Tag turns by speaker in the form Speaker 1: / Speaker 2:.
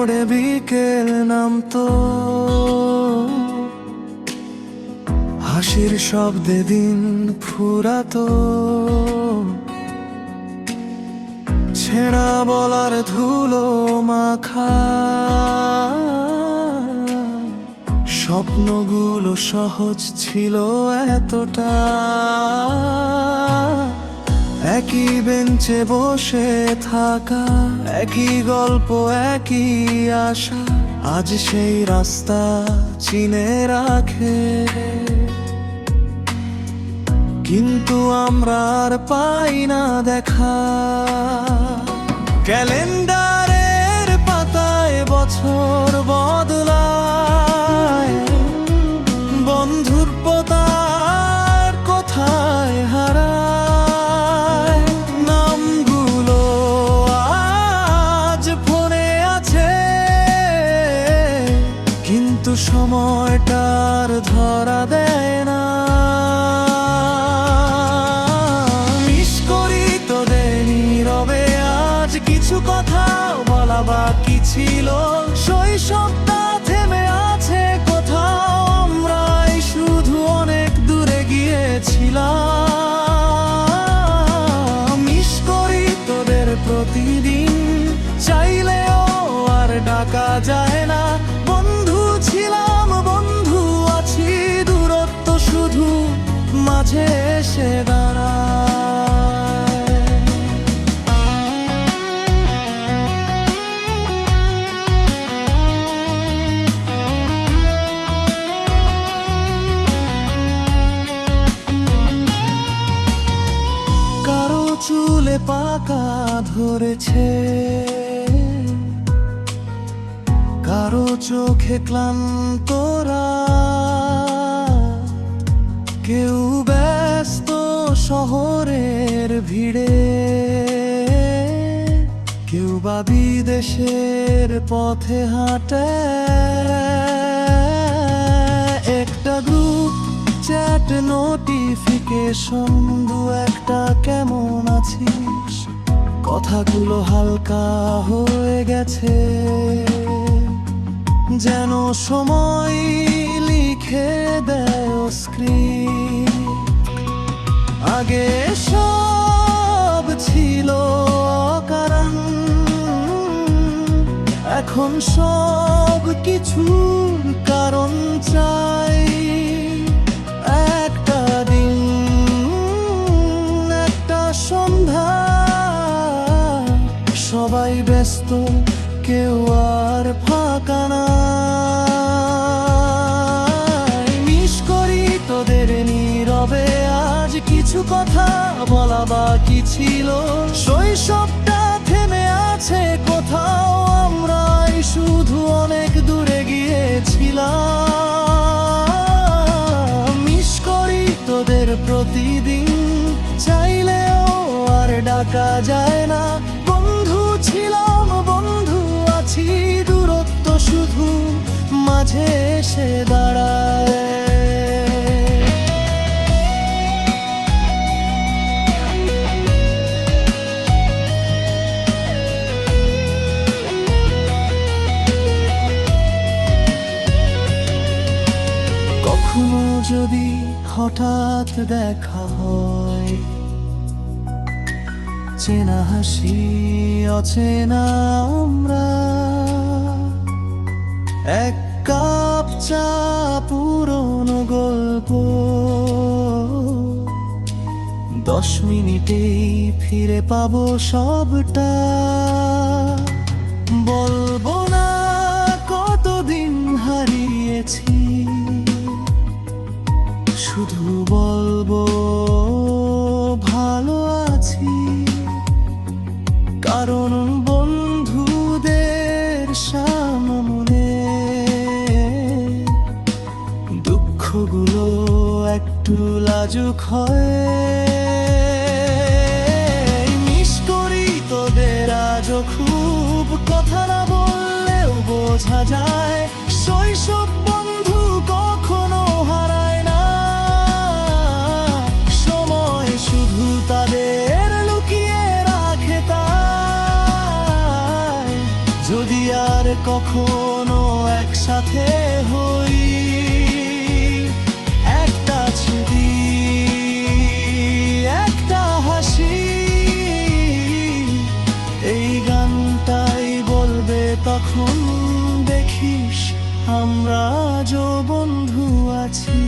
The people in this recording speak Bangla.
Speaker 1: মোড়ে বিকেল নামতো, হাসির শব্দে দিন ফুরাতো, ছেঁড়া বলার ধুলো মাখা স্বপ্নগুলো সহজ ছিল এতটা। একই বেঞ্চে বসে থাকা, একই গল্প, একই আশা, আজ সেই রাস্তা চিনে রাখে। কিন্তু আমরা আর পাই না দেখা। ক্যালেন্ডারের পাতায় বছর বদলায়, বন্ধুর পতার কোথায় হারায়। নামগুলো আজ ফোনে আছে, কিন্তু সময়টার ধরা দেয় না। কিছু কথা বলা বাকি ছিল, শৈশবটা থেমে আছে কোথাও, আমরাই শুধু অনেক দূরে গিয়েছিলাম। মিস করি তোদের প্রতিদিন, চাইলেও আর ডাকা যায় না। বন্ধু ছিলাম, বন্ধু আছি, দূরত্ব শুধু মাঝে এসে দাঁড়ায়। চুলে পাকা ধরেছে, কারো চোখে ক্লান্ত রাত, কেউ ব্যস্ত শহরের ভিড়ে, কেউ বা বিদেশের পথে হাঁটে। একটা গ্রুপ চ্যাট নোটিফিকেশন, দু একটা কেমন আছিস, কথাগুলো হালকা হয়ে গেছে, যেন সময় লিখে দেয় স্ক্রিপ্ট। আগে সব ছিল অকারণ, এখন সব কিছুর কারণ চাই। একটা দিন, একটা সন্ধ্যা, সবাই ব্যস্ত, কেউ আর ফাঁকা নাই। মিস করি তোদের নীরবে আজ কিছু কথা বলা বাকি ছিল, শৈশবটা থেমে আছে কোথাও, আমরাই শুধু অনেক দূরে গিয়েছিলাম। মিস করি তোদের প্রতিদিন, চাইলেও আর ডাকা যায় না। বন্ধু ছিলাম, বন্ধু আছি, দূরত্ব শুধু মাঝে এসে দাঁড়ায়। কখনো যদি হঠাৎ দেখা হয়, চেনা হাসি অচেনা আমরা, এক কাপ চা পুরনো গল্প, 10 মিনিটেই ফিরে পাবো সবটা। বলবো না কতদিন হারিয়েছি, শুধু বলবো ভালো আছি। কারণ বন্ধুদের সামনে দুঃখগুলো একটু লাজুক হয়। মিস করি তোদের আজও খুব, কথা না বললেও বোঝা যায়। শৈশব বন্ধু কখনো হারায় না, সময় শুধু তাদের লুকিয়ে রাখে। তাই যদি আর কখনো একসাথে হই। একটা ছবি, একটা হাসি, এই গানটাই বলবে তখন, দেখিস আমরা আজও বন্ধু আছি।